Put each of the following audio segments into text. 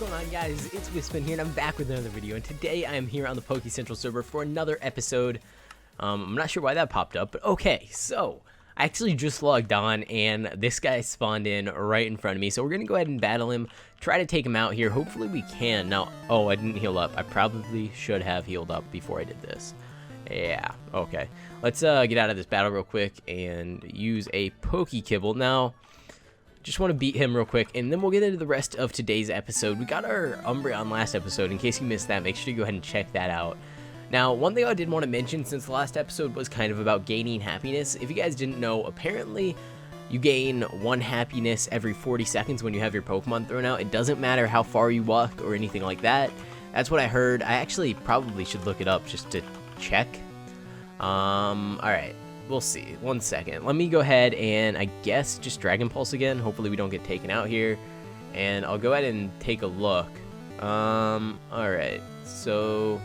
going on, guys? It's Wispin here, and I'm back with another video, and today I am here on the Poke Central server for another episode. I'm not sure why that popped up, but okay, so I actually just logged on, and this guy spawned in right in front of me, so we're going to go ahead and battle him, try to take him out here. Hopefully we can. Now, oh, I didn't heal up. I probably should have healed up before I did this. Yeah, okay. Let's get out of this battle real quick and use a Pokekibble. Now, just want to beat him real quick, and then we'll get into the rest of today's episode. We got our Umbreon last episode. In case you missed that, make sure you go ahead and check that out. Now, one thing I did want to mention, since the last episode was kind of about gaining happiness, if you guys didn't know, apparently you gain 1 happiness every 40 seconds when you have your Pokemon thrown out. It doesn't matter how far you walk or anything like that. That's what I heard. I actually probably should look it up just to check. Alright. We'll see. 1 second. Let me go ahead and I guess just Dragon Pulse again. Hopefully we don't get taken out here. And I'll go ahead and take a look. Alright. So,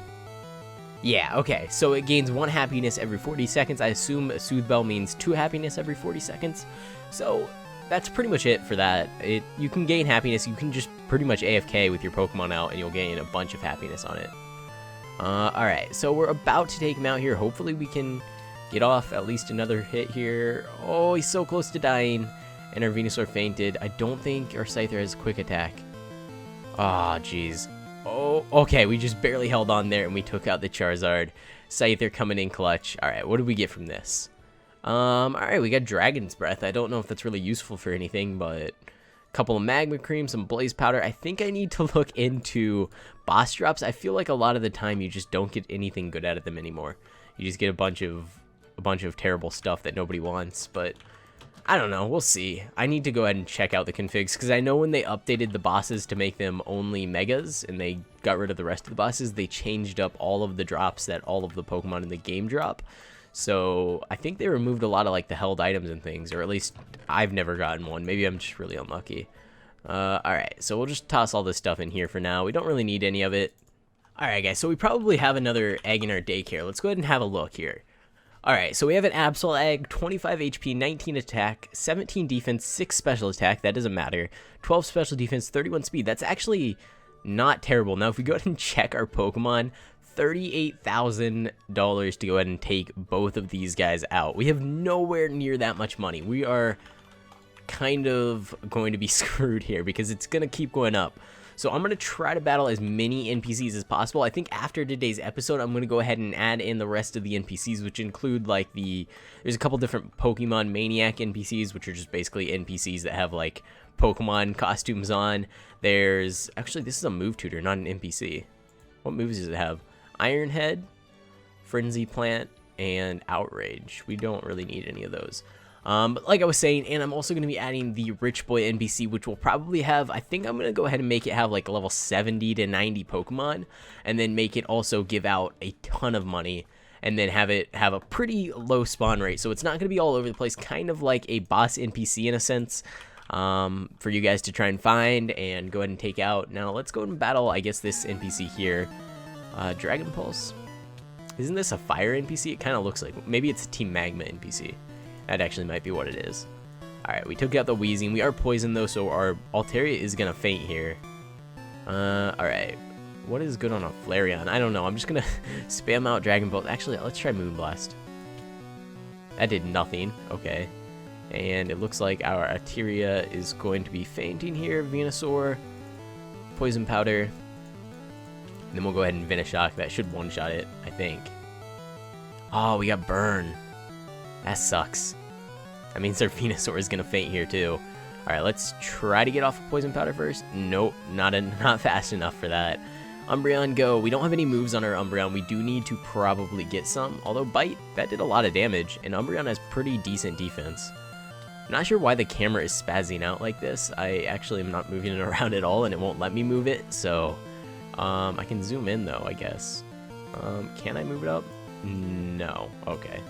yeah, okay. So it gains 1 happiness every 40 seconds. I assume a Soothe Bell means 2 happiness every 40 seconds. So that's pretty much it for that. You can gain happiness. You can just pretty much AFK with your Pokemon out and you'll gain a bunch of happiness on it. Alright. So we're about to take him out here. Hopefully we can get off at least another hit here. Oh, he's so close to dying. And our Venusaur fainted. I don't think our Scyther has quick attack. Ah, jeez. Oh, okay. We just barely held on there and we took out the Charizard. Scyther coming in clutch. Alright, what do we get from this? Alright, we got Dragon's Breath. I don't know if that's really useful for anything, but a couple of Magma Cream, some Blaze Powder. I think I need to look into boss drops. I feel like a lot of the time you just don't get anything good out of them anymore. You just get a bunch of terrible stuff that nobody wants, but I don't know, we'll see. I need to go ahead and check out the configs, because I know when they updated the bosses to make them only megas, and they got rid of the rest of the bosses, they changed up all of the drops that all of the Pokemon in the game drop. So I think they removed a lot of like the held items and things, or at least I've never gotten one. Maybe I'm just really unlucky. Alright, so we'll just toss all this stuff in here for now. We don't really need any of it. Alright guys, so we probably have another egg in our daycare. Let's go ahead and have a look here. Alright, so we have an Absol egg, 25 HP, 19 attack, 17 defense, 6 special attack, that doesn't matter, 12 special defense, 31 speed. That's actually not terrible. Now, if we go ahead and check our Pokemon, $38,000 to go ahead and take both of these guys out. We have nowhere near that much money. We are kind of going to be screwed here because it's going to keep going up. So I'm going to try to battle as many NPCs as possible. I think after today's episode, I'm going to go ahead and add in the rest of the NPCs, which include like there's a couple different Pokemon Maniac NPCs, which are just basically NPCs that have like Pokemon costumes on. There's, actually this is a move tutor, not an NPC. What moves does it have? Iron Head, Frenzy Plant, and Outrage. We don't really need any of those. But like I was saying, and I'm also going to be adding the Rich Boy NPC, which will probably have, I think I'm going to go ahead and make it have like level 70 to 90 Pokemon, and then make it also give out a ton of money, and then have it have a pretty low spawn rate, so it's not going to be all over the place, kind of like a boss NPC in a sense, for you guys to try and find and go ahead and take out. Now let's go and battle, I guess, this NPC here. Dragon Pulse. Isn't this a fire NPC? It kind of looks like, maybe it's a Team Magma NPC. That actually might be what it is. Alright, we took out the Wheezing. We are poisoned though, so our Altaria is gonna faint here. Alright. What is good on a Flareon? I don't know. I'm just gonna spam out Dragon Bolt. Actually, let's try Moonblast. That did nothing. Okay. And it looks like our Altaria is going to be fainting here. Venusaur. Poison Powder. And then we'll go ahead and Venoshock. That should one-shot it, I think. Oh, we got Burn. That sucks. That means our Venusaur is going to faint here too. Alright, let's try to get off of Poison Powder first. Nope, not fast enough for that. Umbreon, go. We don't have any moves on our Umbreon. We do need to probably get some. Although Bite, that did a lot of damage. And Umbreon has pretty decent defense. I'm not sure why the camera is spazzing out like this. I actually am not moving it around at all and it won't let me move it. So, I can zoom in though, I guess. Can I move it up? No. Okay.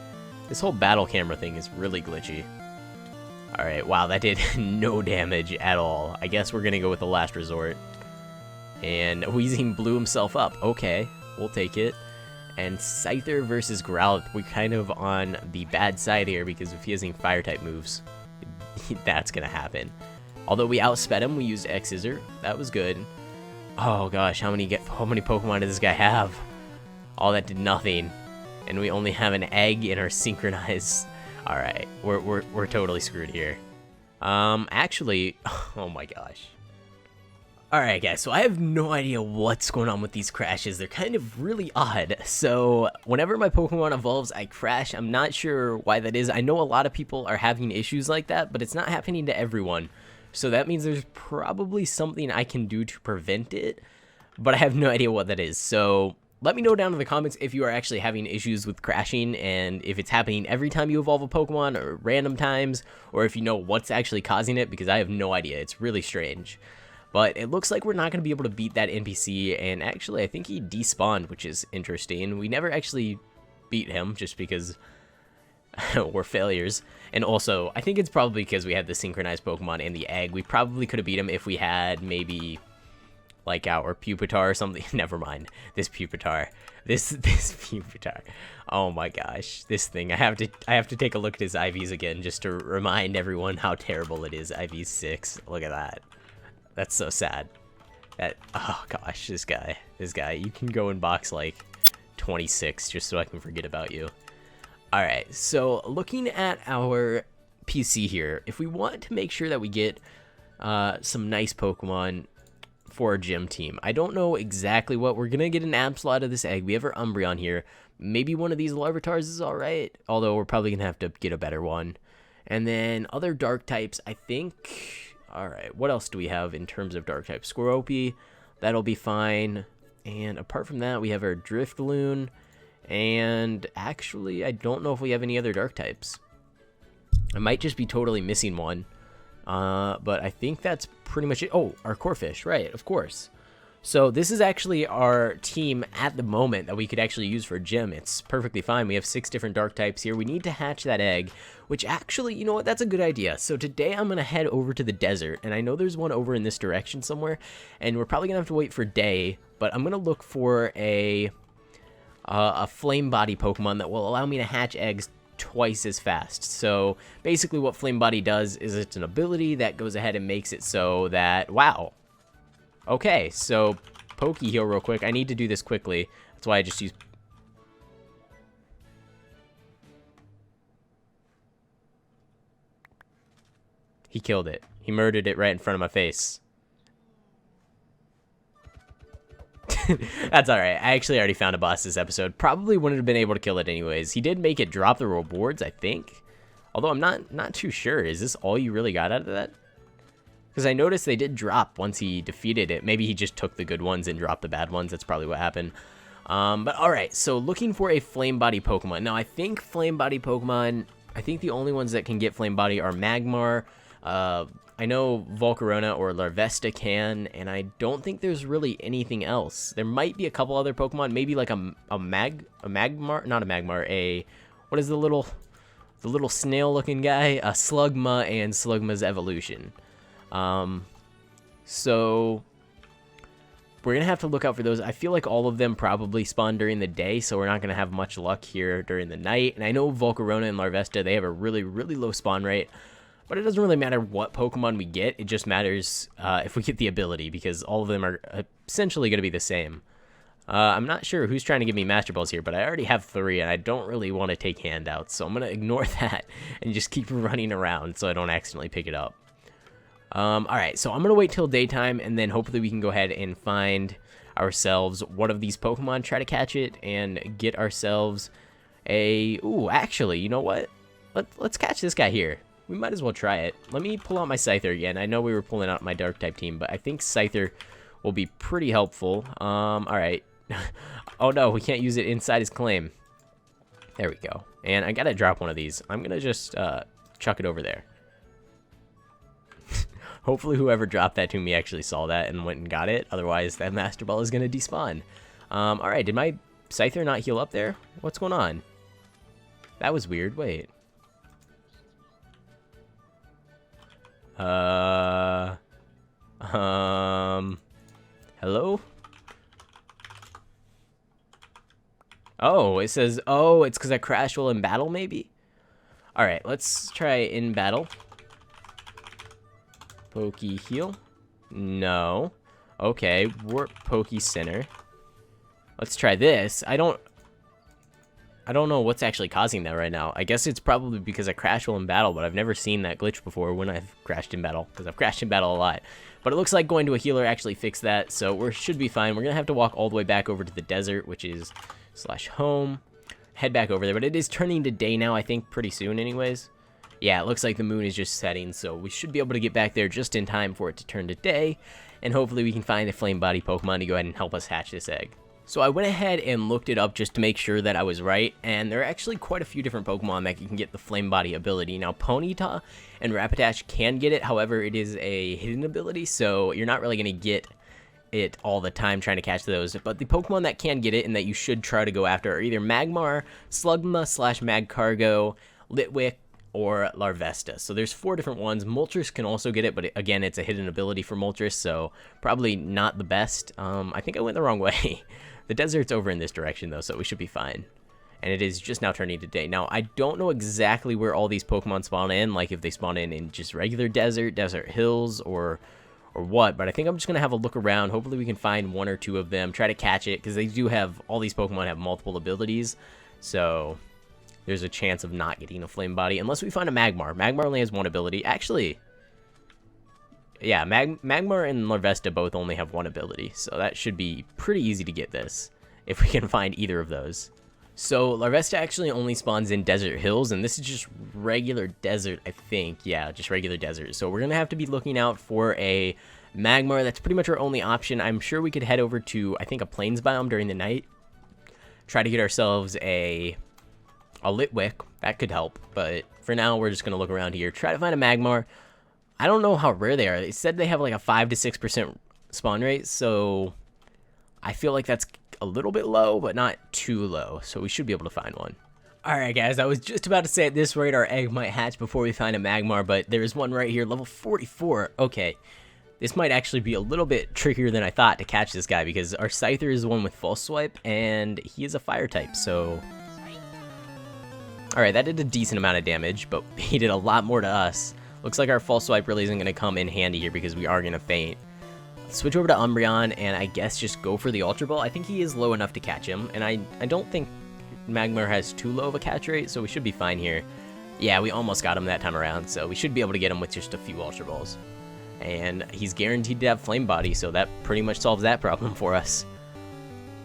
This whole battle camera thing is really glitchy. Alright, wow, that did no damage at all. I guess we're gonna go with the last resort. And Wheezing blew himself up. Okay, we'll take it. And Scyther versus Growlithe. We're kind of on the bad side here because if he has any fire-type moves, that's gonna happen. Although we outsped him, we used X-Scissor. That was good. Oh gosh, how many Pokemon did this guy have? All that did nothing. And we only have an egg in our synchronized. Alright, we're totally screwed here. Actually, oh my gosh. Alright guys, so I have no idea what's going on with these crashes. They're kind of really odd. So whenever my Pokemon evolves, I crash. I'm not sure why that is. I know a lot of people are having issues like that, but it's not happening to everyone. So that means there's probably something I can do to prevent it, but I have no idea what that is. So let me know down in the comments if you are actually having issues with crashing, and if it's happening every time you evolve a Pokemon or random times, or if you know what's actually causing it, because I have no idea. It's really strange. But it looks like we're not going to be able to beat that NPC, and actually I think he despawned, which is interesting. We never actually beat him just because we're failures. And also, I think it's probably because we had the synchronized Pokemon and the egg. We probably could have beat him if we had maybe like our Pupitar or something. Never mind. This Pupitar. This Pupitar. Oh my gosh. This thing. I have to take a look at his IVs again just to remind everyone how terrible it is. IV 6. Look at that. That's so sad. Oh gosh, this guy, you can go in box like 26 just so I can forget about you. Alright, so looking at our PC here, if we want to make sure that we get some nice Pokemon for our gym team, I don't know exactly what. We're gonna get an Absol out of this egg. We have our Umbreon here. Maybe one of these Larvitars is alright, although we're probably gonna have to get a better one. And then other dark types, I think. Alright, what else do we have in terms of dark type? Squirrelpy, that'll be fine. And apart from that, we have our Driftloon. And actually, I don't know if we have any other dark types. I might just be totally missing one. But I think that's pretty much it. Oh, our Corphish, right, of course. So this is actually our team at the moment that we could actually use for gym. It's perfectly fine. We have 6 different dark types here. We need to hatch that egg, which actually, you know what, that's a good idea. So today I'm going to head over to the desert, and I know there's one over in this direction somewhere, and we're probably going to have to wait for day, but I'm going to look for a flame body Pokemon that will allow me to hatch eggs twice as fast. So basically what flame body does is it's an ability that goes ahead and makes it so that, wow. Okay, so Poke Heal real quick. I need to do this quickly. That's why I just use... He killed it. He murdered it right in front of my face. That's alright. I actually already found a boss this episode. Probably wouldn't have been able to kill it anyways. He did make it drop the rewards, I think. Although I'm not too sure. Is this all you really got out of that? Because I noticed they did drop once he defeated it. Maybe he just took the good ones and dropped the bad ones. That's probably what happened. But alright, so looking for a Flame Body Pokemon. Now, I think Flame Body Pokemon, I think the only ones that can get Flame Body are Magmar. I know Volcarona or Larvesta can, and I don't think there's really anything else. There might be a couple other Pokemon, maybe like a Magmar, not a Magmar, what is the little snail-looking guy? A Slugma and Slugma's evolution. So we're gonna have to look out for those. I feel like all of them probably spawn during the day, so we're not gonna have much luck here during the night. And I know Volcarona and Larvesta, they have a really low spawn rate, but it doesn't really matter what Pokemon we get. It just matters if we get the ability, because all of them are essentially gonna be the same. I'm not sure who's trying to give me Master Balls here, but I already have 3, and I don't really want to take handouts, so I'm gonna ignore that and just keep running around so I don't accidentally pick it up. Alright, so I'm going to wait till daytime, and then hopefully we can go ahead and find ourselves one of these Pokemon, try to catch it, and get ourselves a... Ooh, actually, you know what? Let's catch this guy here. We might as well try it. Let me pull out my Scyther again. I know we were pulling out my Dark-type team, but I think Scyther will be pretty helpful. Alright. Oh no, we can't use it inside his claim. There we go. And I gotta drop one of these. I'm gonna just chuck it over there. Hopefully whoever dropped that to me actually saw that and went and got it. Otherwise, that Master Ball is going to despawn. Alright, did my Scyther not heal up there? What's going on? That was weird. Wait. Hello? Oh, it says, oh, it's because I crashed while in battle, maybe? Alright, let's try in battle. Poke Heal. No. Okay, Warp Poke Center. Let's try this. I don't know what's actually causing that right now. I guess it's probably because I crash while in battle, but I've never seen that glitch before when I've crashed in battle, because I've crashed in battle a lot. But it looks like going to a healer actually fixed that, so we should be fine. We're going to have to walk all the way back over to the desert, which is /home. Head back over there, but it is turning to day now, I think, pretty soon anyways. Yeah, it looks like the moon is just setting, so we should be able to get back there just in time for it to turn to day, and hopefully we can find a flame body Pokemon to go ahead and help us hatch this egg. So I went ahead and looked it up just to make sure that I was right, and there are actually quite a few different Pokemon that can get the flame body ability. Now, Ponyta and Rapidash can get it, however, it is a hidden ability, so you're not really going to get it all the time trying to catch those. But the Pokemon that can get it and that you should try to go after are either Magmar, Slugma/Magcargo, Litwick, or Larvesta. So there's 4 different ones. Moltres can also get it, but again, it's a hidden ability for Moltres, so probably not the best. I think I went the wrong way. The desert's over in this direction, though, so we should be fine. And it is just now turning to day. Now, I don't know exactly where all these Pokemon spawn in, like if they spawn in just regular desert hills, or what, but I think I'm just going to have a look around. Hopefully we can find 1 or 2 of them, try to catch it, because they do have, all these Pokemon have multiple abilities, so there's a chance of not getting a flame body, unless we find a Magmar. Magmar only has 1 ability. Actually, yeah, Magmar and Larvesta both only have 1 ability, so that should be pretty easy to get this, if we can find either of those. So Larvesta actually only spawns in desert hills, and this is just regular desert, I think. Yeah, just regular desert. So we're going to have to be looking out for a Magmar. That's pretty much our only option. I'm sure we could head over to, I think, a plains biome during the night. Try to get ourselves a Litwick. That could help. But for now, we're just going to look around here. Try to find a Magmar. I don't know how rare they are. They said they have like a 5 to 6% spawn rate, so I feel like that's a little bit low, but not too low, so we should be able to find one. Alright guys, I was just about to say at this rate our egg might hatch before we find a Magmar, but there is one right here, level 44. Okay, this might actually be a little bit trickier than I thought to catch this guy, because our Scyther is the one with False Swipe, and he is a fire type, so... Alright, that did a decent amount of damage, but he did a lot more to us. Looks like our False Swipe really isn't going to come in handy here, because we are going to faint. Switch over to Umbreon, and I guess just go for the Ultra Ball. I think he is low enough to catch him, and I don't think Magmar has too low of a catch rate, so we should be fine here. Yeah, we almost got him that time around, so we should be able to get him with just a few Ultra Balls. And he's guaranteed to have Flame Body, so that pretty much solves that problem for us,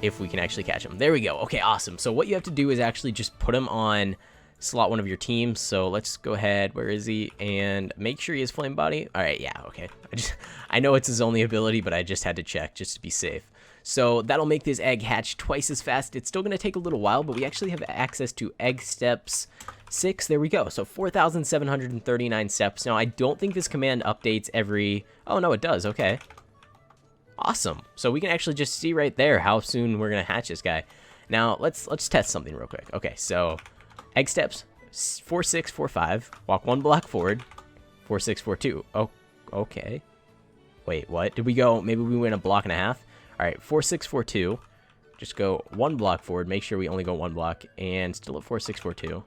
if we can actually catch him. There we go. Okay, awesome. So what you have to do is actually just put him on slot 1 of your teams. So let's go ahead, where is he, and make sure he has Flame Body. All right, yeah, okay. I know it's his only ability, but I just had to check just to be safe. So that'll make this egg hatch twice as fast. It's still going to take a little while, but we actually have access to egg steps 6. There we go. So 4,739 steps. Now I don't think this command updates every... Oh no, it does. Okay, awesome. So we can actually just see right there how soon we're going to hatch this guy. Now let's test something real quick. Okay, so egg steps 4, 6, 4, 5. Walk 1 block forward. 4, 6, 4, 2. Oh, okay. Wait, what? Did we go? Maybe we went a block and a half. All right, 4, 6, 4, 2. Just go 1 block forward. Make sure we only go 1 block, and still at 4, 6, 4, 2.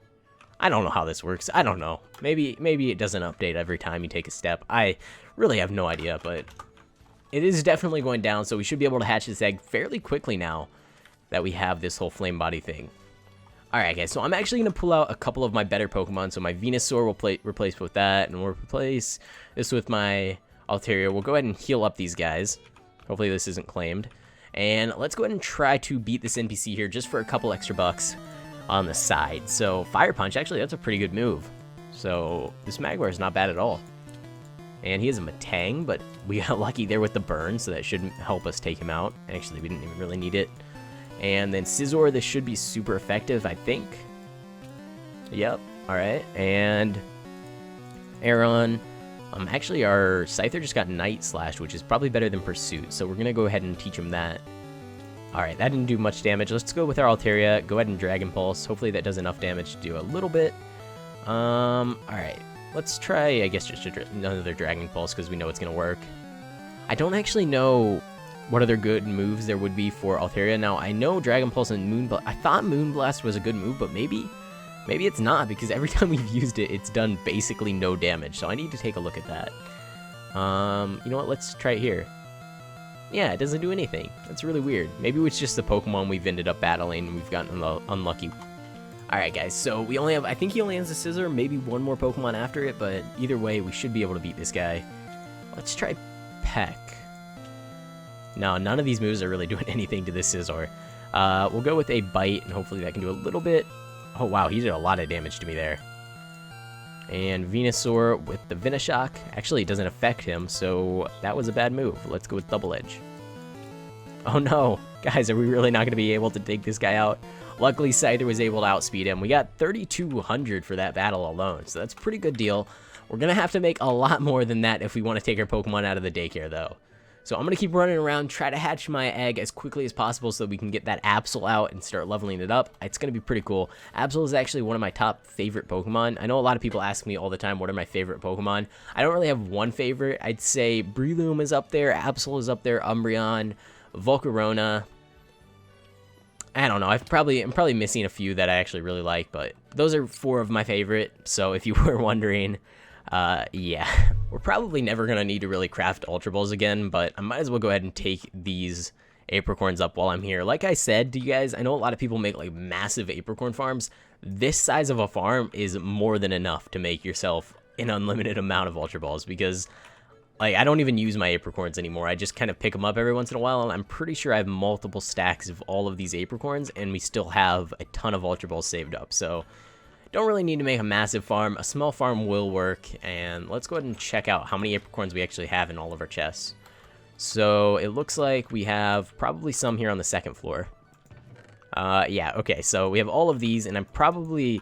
I don't know how this works. I don't know. Maybe it doesn't update every time you take a step. I really have no idea, but it is definitely going down. So we should be able to hatch this egg fairly quickly now that we have this whole flame body thing. Alright guys, so I'm actually going to pull out a couple of my better Pokemon. So my Venusaur will replace with that, and we'll replace this with my Altaria. We'll go ahead and heal up these guys. Hopefully this isn't claimed. And let's go ahead and try to beat this NPC here just for a couple extra bucks on the side. So Fire Punch, actually that's a pretty good move. So this Magmar is not bad at all. And he has a Matang, but we got lucky there with the burn, so that should help us take him out. Actually, we didn't even really need it. And then Scizor, this should be super effective, I think. Yep, alright. And Aeron. Actually, our Scyther just got Night Slash, which is probably better than Pursuit, so we're going to go ahead and teach him that. Alright, that didn't do much damage. Let's go with our Altaria. Go ahead and Dragon Pulse. Hopefully that does enough damage to do a little bit. Alright. Let's try, I guess, just another Dragon Pulse, because we know it's going to work. I don't actually know what other good moves there would be for Altaria. Now, I know Dragon Pulse and Moonblast. I thought Moonblast was a good move, but maybe it's not, because every time we've used it, it's done basically no damage. So I need to take a look at that. You know what? Let's try it here. Yeah, it doesn't do anything. That's really weird. Maybe it's just the Pokemon we've ended up battling and we've gotten unlucky. Alright guys, so we only have, I think he only has a Scizor, maybe one more Pokemon after it, but either way, we should be able to beat this guy. Let's try Peck. No, none of these moves are really doing anything to this Scizor. We'll go with a Bite, and hopefully that can do a little bit. Oh wow, he did a lot of damage to me there. And Venusaur with the Venoshock. Actually, it doesn't affect him, so that was a bad move. Let's go with Double Edge. Oh no, guys, are we really not going to be able to take this guy out? Luckily, Scyther was able to outspeed him. We got 3,200 for that battle alone, so that's a pretty good deal. We're going to have to make a lot more than that if we want to take our Pokemon out of the daycare, though. So I'm going to keep running around, try to hatch my egg as quickly as possible so that we can get that Absol out and start leveling it up. It's going to be pretty cool. Absol is actually one of my top favorite Pokemon. I know a lot of people ask me all the time, what are my favorite Pokemon? I don't really have one favorite. I'd say Breloom is up there, Absol is up there, Umbreon, Volcarona. I don't know. I'm probably missing a few that I actually really like, but those are 4 of my favorite. So if you were wondering, yeah, we're probably never gonna need to really craft Ultra Balls again, but I might as well go ahead and take these apricorns up while I'm here. Like I said to you guys, I know a lot of people make like massive apricorn farms. This size of a farm is more than enough to make yourself an unlimited amount of Ultra Balls, because like, I don't even use my apricorns anymore. I just kind of pick them up every once in a while, and I'm pretty sure I have multiple stacks of all of these apricorns, and we still have a ton of Ultra Balls saved up. So, don't really need to make a massive farm. A small farm will work, and let's go ahead and check out how many apricorns we actually have in all of our chests. So, it looks like we have probably some here on the second floor. Yeah, okay, so we have all of these, and I probably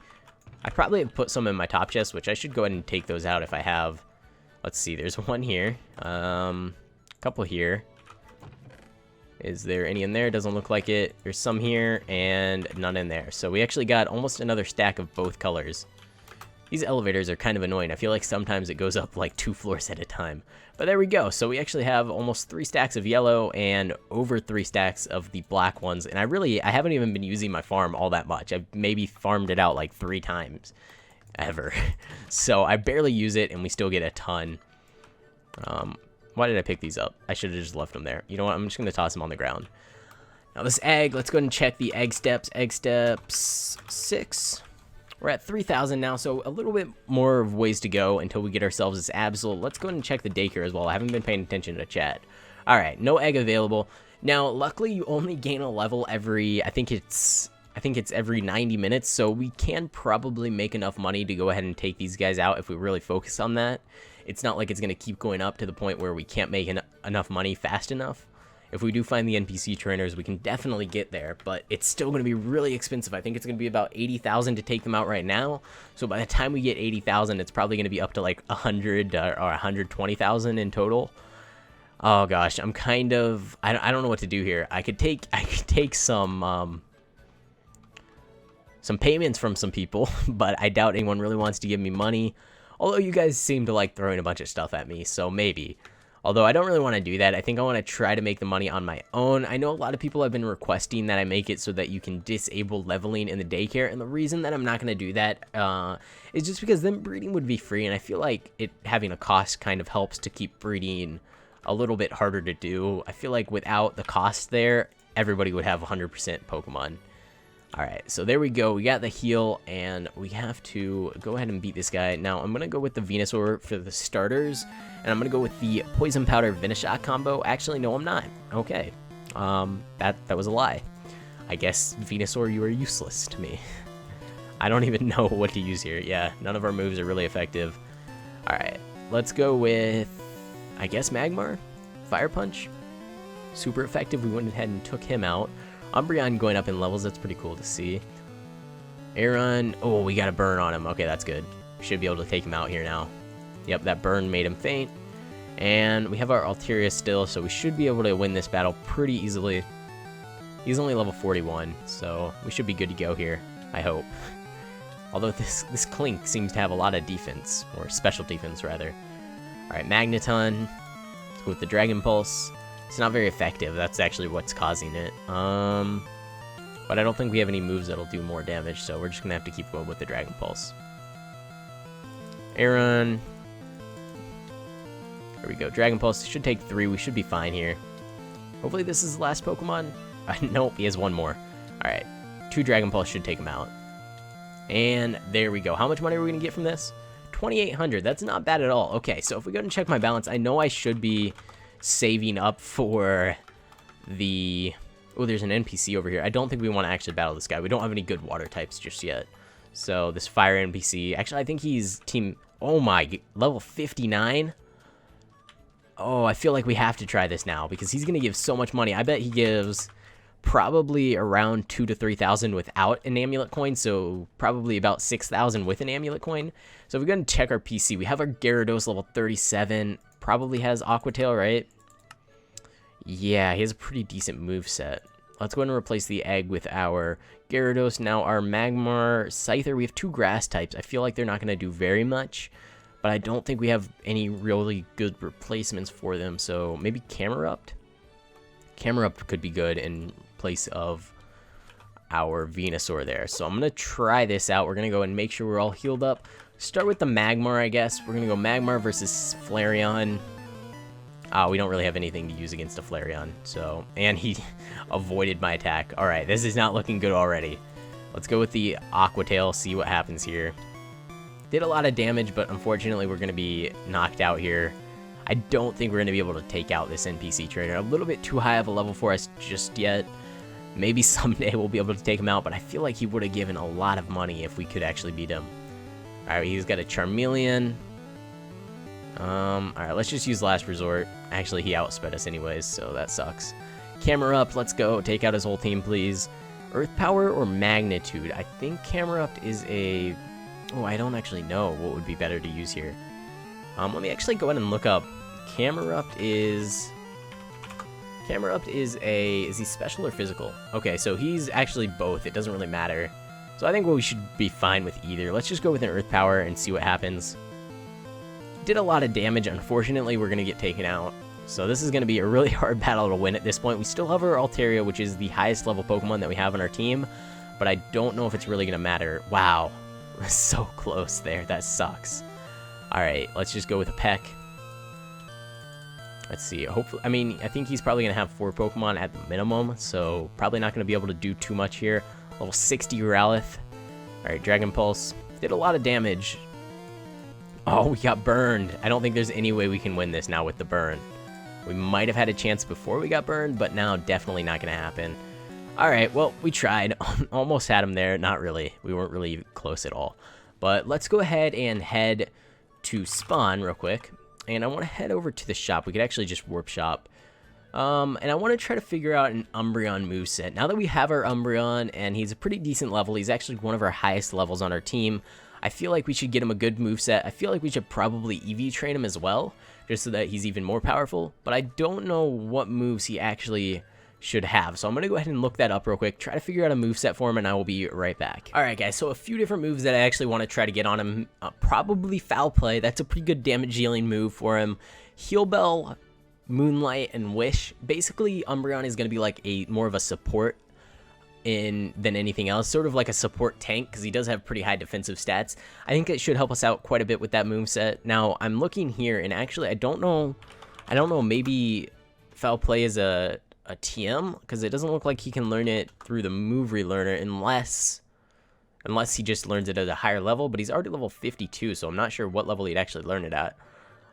have put some in my top chest, which I should go ahead and take those out if I have. Let's see, there's one here, a couple here. Is there any in there? Doesn't look like it. There's some here, and none in there. So we actually got almost another stack of both colors. These elevators are kind of annoying. I feel like sometimes it goes up like 2 floors at a time. But there we go. So we actually have almost 3 stacks of yellow and over 3 stacks of the black ones. And I haven't even been using my farm all that much. I've maybe farmed it out like 3 times. Ever. So I barely use it, and we still get a ton. Why did I pick these up? I should have just left them there. You know what? I'm just going to toss them on the ground. Now this egg, let's go ahead and check the egg steps. Egg steps 6. We're at 3,000 now, so a little bit more of ways to go until we get ourselves this Absol. Let's go ahead and check the daycare as well. I haven't been paying attention to chat. Alright, no egg available. Now, luckily, you only gain a level every, I think it's every 90 minutes, so we can probably make enough money to go ahead and take these guys out if we really focus on that. It's not like it's going to keep going up to the point where we can't make enough money fast enough. If we do find the NPC trainers, we can definitely get there, but it's still going to be really expensive. I think it's going to be about 80,000 to take them out right now, so by the time we get 80,000, it's probably going to be up to like 100 or 120,000 in total. Oh gosh, I'm kind of, I don't know what to do here. I could take some payments from some people, but I doubt anyone really wants to give me money. Although you guys seem to like throwing a bunch of stuff at me, so maybe. Although I don't really want to do that. I think I want to try to make the money on my own. I know a lot of people have been requesting that I make it so that you can disable leveling in the daycare, and the reason that I'm not going to do that is just because then breeding would be free, and I feel like it having a cost kind of helps to keep breeding a little bit harder to do. I feel like without the cost there, everybody would have 100% Pokemon. Alright, so there we go. We got the heal, and we have to go ahead and beat this guy. Now, I'm going to go with the Venusaur for the starters, and I'm going to go with the Poison Powder Venoshock combo. Actually, no, I'm not. Okay. That was a lie. I guess, Venusaur, you are useless to me. I don't even know what to use here. Yeah, none of our moves are really effective. Alright, let's go with, I guess, Magmar? Fire Punch? Super effective. We went ahead and took him out. Umbreon going up in levels, that's pretty cool to see. Aron, oh, we got a burn on him. Okay, that's good. We should be able to take him out here now. Yep, that burn made him faint. And we have our Altaria still, so we should be able to win this battle pretty easily. He's only level 41, so we should be good to go here, I hope. Although this Clink seems to have a lot of defense, or special defense, rather. Alright, Magneton. Let's go with the Dragon Pulse. It's not very effective. That's actually what's causing it. But I don't think we have any moves that'll do more damage, so we're just gonna have to keep going with the Dragon Pulse. Aron. There we go. Dragon Pulse should take 3. We should be fine here. Hopefully this is the last Pokemon. Nope, he has one more. Alright, 2 Dragon Pulse should take him out. And there we go. How much money are we going to get from this? 2,800. That's not bad at all. Okay, so if we go and check my balance, I know I should be saving up for the... Oh, there's an NPC over here. I don't think we want to actually battle this guy. We don't have any good water types just yet. So this fire NPC... Actually, I think he's team... Oh my... Level 59? Oh, I feel like we have to try this now because he's going to give so much money. I bet he gives... probably around 2,000 to 3,000 without an amulet coin, so probably about 6,000 with an amulet coin. So if we go and check our PC, we have our Gyarados level 37, probably has Aqua Tail, right? Yeah, he has a pretty decent moveset. Let's go ahead and replace the egg with our Gyarados. Now our Magmar, Scyther, we have 2 grass types. I feel like they're not going to do very much, but I don't think we have any really good replacements for them, so maybe Camerupt? Camerupt could be good in place of our Venusaur there. So I'm going to try this out. We're going to go and make sure we're all healed up. Start with the Magmar, I guess. We're going to go Magmar versus Flareon. We don't really have anything to use against a Flareon. So, and he avoided my attack. All right, this is not looking good already. Let's go with the Aqua Tail, see what happens here. Did a lot of damage, but unfortunately we're going to be knocked out here. I don't think we're going to be able to take out this NPC trainer. A little bit too high of a level for us just yet. Maybe someday we'll be able to take him out, but I feel like he would have given a lot of money if we could actually beat him. Alright, he's got a Charmeleon. Alright, let's just use Last Resort. Actually, he outsped us anyways, so that sucks. Camerupt, let's go. Take out his whole team, please. Earth Power or Magnitude? I think Camerupt is a... Oh, I don't actually know what would be better to use here. Let me actually go ahead and look up. Camerupt is a... Is he special or physical? Okay, so he's actually both. It doesn't really matter. So I think we should be fine with either. Let's just go with an Earth Power and see what happens. Did a lot of damage. Unfortunately, we're going to get taken out. So this is going to be a really hard battle to win at this point. We still have our Altaria, which is the highest level Pokemon that we have on our team. But I don't know if it's really going to matter. Wow. So close there. That sucks. Alright, let's just go with a Peck. Let's see. Hopefully, I mean, I think he's probably going to have 4 Pokemon at the minimum. So probably not going to be able to do too much here. Level 60 Growlithe. Alright, Dragon Pulse. Did a lot of damage. Oh, we got burned. I don't think there's any way we can win this now with the burn. We might have had a chance before we got burned, but now definitely not going to happen. Alright, well, we tried. Almost had him there. Not really. We weren't really close at all. But let's go ahead and head to spawn real quick. And I want to head over to the shop. We could actually just warp shop. And I want to try to figure out an Umbreon moveset. Now that we have our Umbreon, and he's a pretty decent level, he's actually one of our highest levels on our team, I feel like we should get him a good moveset. I feel like we should probably EV train him as well, just so that he's even more powerful. But I don't know what moves he actually should have. So I'm going to go ahead and look that up real quick, try to figure out a moveset for him, and I will be right back. Alright guys, so a few different moves that I actually want to try to get on him. Probably Foul Play. That's a pretty good damage dealing move for him. Heal Bell, Moonlight, and Wish. Basically, Umbreon is going to be like more of a support than anything else, sort of like a support tank, because he does have pretty high defensive stats. I think it should help us out quite a bit with that moveset. Now, I'm looking here, and actually, I don't know, maybe Foul Play is a TM, because it doesn't look like he can learn it through the move relearner unless he just learns it at a higher level, but he's already level 52, so I'm not sure what level he'd actually learn it at.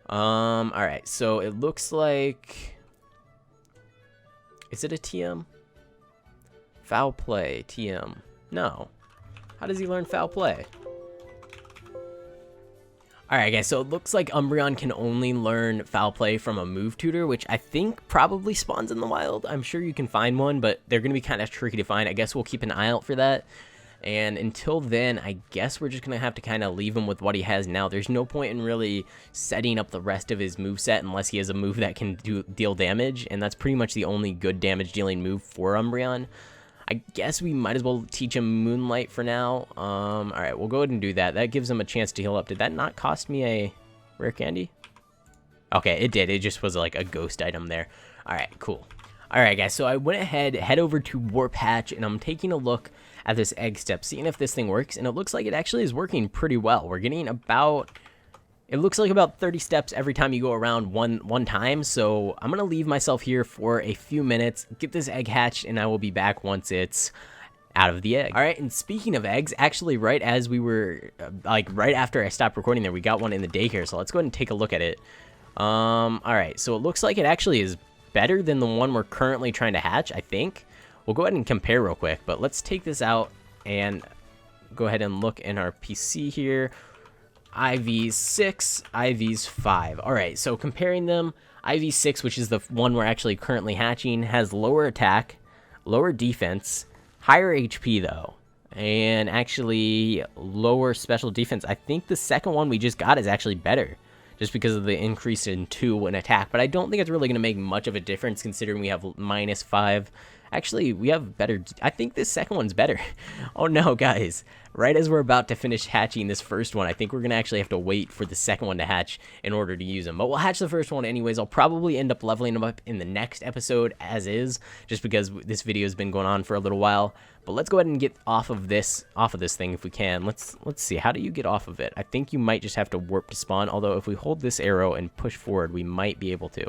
Alright, so it looks like... Is it a TM? Foul Play, TM. No. How does he learn Foul Play? Alright guys, so it looks like Umbreon can only learn Foul Play from a move tutor, which I think probably spawns in the wild. I'm sure you can find one, but they're going to be kind of tricky to find. I guess we'll keep an eye out for that. And until then, I guess we're just going to have to kind of leave him with what he has now. There's no point in really setting up the rest of his moveset unless he has a move that can deal damage, and that's pretty much the only good damage dealing move for Umbreon. I guess we might as well teach him Moonlight for now. Alright, we'll go ahead and do that. That gives him a chance to heal up. Did that not cost me a rare candy? Okay, it did. It just was like a ghost item there. Alright, cool. Alright guys, so I went ahead, head over to Warp Hatch, and I'm taking a look at this egg step, seeing if this thing works, and it looks like it actually is working pretty well. We're getting about It looks like about 30 steps every time you go around one time, so I'm going to leave myself here for a few minutes, get this egg hatched, and I will be back once it's out of the egg. All right, and speaking of eggs, actually right as we were, right after I stopped recording there, we got one in the daycare, so let's go ahead and take a look at it. All right, so it looks like it actually is better than the one we're currently trying to hatch, I think. We'll go ahead and compare real quick, but let's take this out and go ahead and look in our PC here. IV's 6, IV's 5. All right, so comparing them, IV 6, which is the one we're actually currently hatching, has lower attack, lower defense, higher HP though, and actually lower special defense. I think the second one we just got is actually better, just because of the increase in 2 in attack, but I don't think it's really going to make much of a difference considering we have -5. Actually, we have better. I think this second one's better. Oh no, guys. Right as we're about to finish hatching this first one, I think we're going to actually have to wait for the second one to hatch in order to use them. But we'll hatch the first one anyways. I'll probably end up leveling them up in the next episode as is, just because this video has been going on for a little while. But let's go ahead and get off of this thing if we can. Let's see. How do you get off of it? I think you might just have to warp to spawn, although if we hold this arrow and push forward, we might be able to.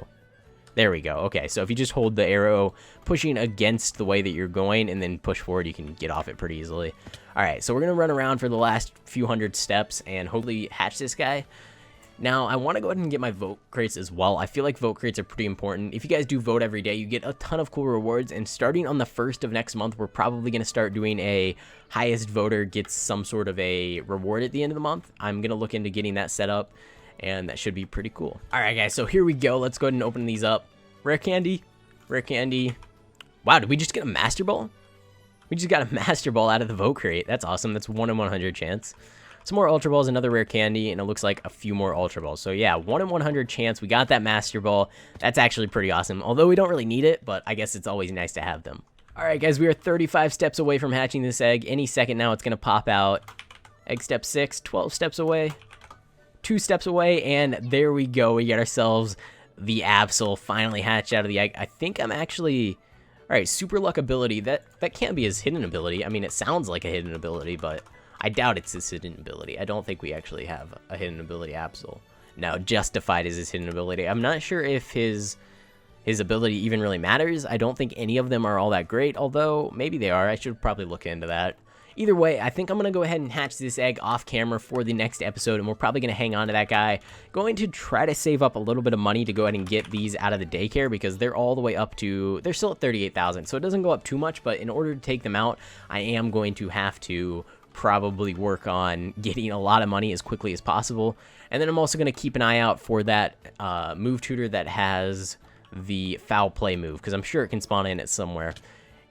There we go. Okay, so if you just hold the arrow pushing against the way that you're going and then push forward, you can get off it pretty easily. All right, so we're going to run around for the last few hundred steps and hopefully hatch this guy. Now, I want to go ahead and get my vote crates as well. I feel like vote crates are pretty important. If you guys do vote every day, you get a ton of cool rewards, and starting on the 1st of next month, we're probably going to start doing a highest voter gets some sort of a reward at the end of the month. I'm going to look into getting that set up, and that should be pretty cool. All right, guys, so here we go. Let's go ahead and open these up. Rare candy. Rare candy. Wow, did we just get a Master Ball? We just got a Master Ball out of the vote crate. That's awesome. That's 1 in 100 chance. Some more Ultra Balls, another rare candy, and it looks like a few more Ultra Balls. So yeah, 1 in 100 chance. We got that Master Ball. That's actually pretty awesome. Although we don't really need it, but I guess it's always nice to have them. All right, guys, we are 35 steps away from hatching this egg. Any second now, it's going to pop out. Egg step 6, 12 steps away. 2 steps away, and there we go. We get ourselves the Absol finally hatched out of the egg. I think I'm actually... All right, super luck ability. That can't be his hidden ability. I mean, it sounds like a hidden ability, but I doubt it's his hidden ability. I don't think we actually have a hidden ability Absol. Now, Justified is his hidden ability. I'm not sure if his ability even really matters. I don't think any of them are all that great, although maybe they are. I should probably look into that. Either way, I think I'm going to go ahead and hatch this egg off camera for the next episode, and we're probably going to hang on to that guy. Going to try to save up a little bit of money to go ahead and get these out of the daycare, because they're all the way up to, they're still at 38,000, so it doesn't go up too much, but in order to take them out, I am going to have to probably work on getting a lot of money as quickly as possible. And then I'm also going to keep an eye out for that move tutor that has the foul play move, because I'm sure it can spawn in it somewhere.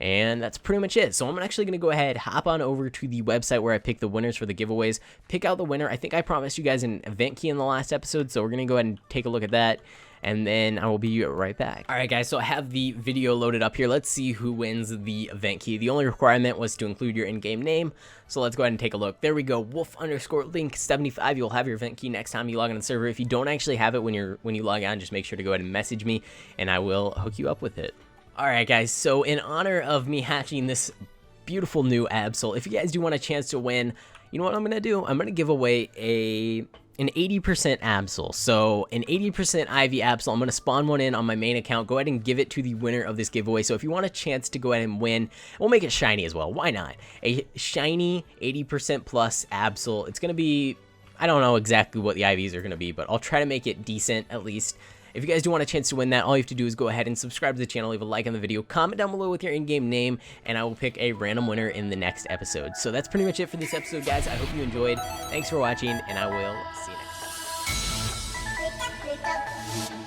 And that's pretty much it. So I'm actually going to go ahead, hop on over to the website where I pick the winners for the giveaways, pick out the winner. I think I promised you guys an event key in the last episode, so we're going to go ahead and take a look at that, and then I will be right back. All right, guys, so I have the video loaded up here. Let's see who wins the event key. The only requirement was to include your in-game name, so let's go ahead and take a look. There we go, wolf_link75. You'll have your event key next time you log on the server. If you don't actually have it when you log on, just make sure to go ahead and message me, and I will hook you up with it. Alright guys, so in honor of me hatching this beautiful new Absol, if you guys do want a chance to win, you know what I'm going to do? I'm going to give away an 80% Absol. So an 80% IV Absol, I'm going to spawn one in on my main account. Go ahead and give it to the winner of this giveaway. So if you want a chance to go ahead and win, we'll make it shiny as well. Why not? A shiny 80% plus Absol. It's going to be, I don't know exactly what the IVs are going to be, but I'll try to make it decent at least. If you guys do want a chance to win that, all you have to do is go ahead and subscribe to the channel, leave a like on the video, comment down below with your in-game name, and I will pick a random winner in the next episode. So that's pretty much it for this episode, guys. I hope you enjoyed. Thanks for watching, and I will see you next time.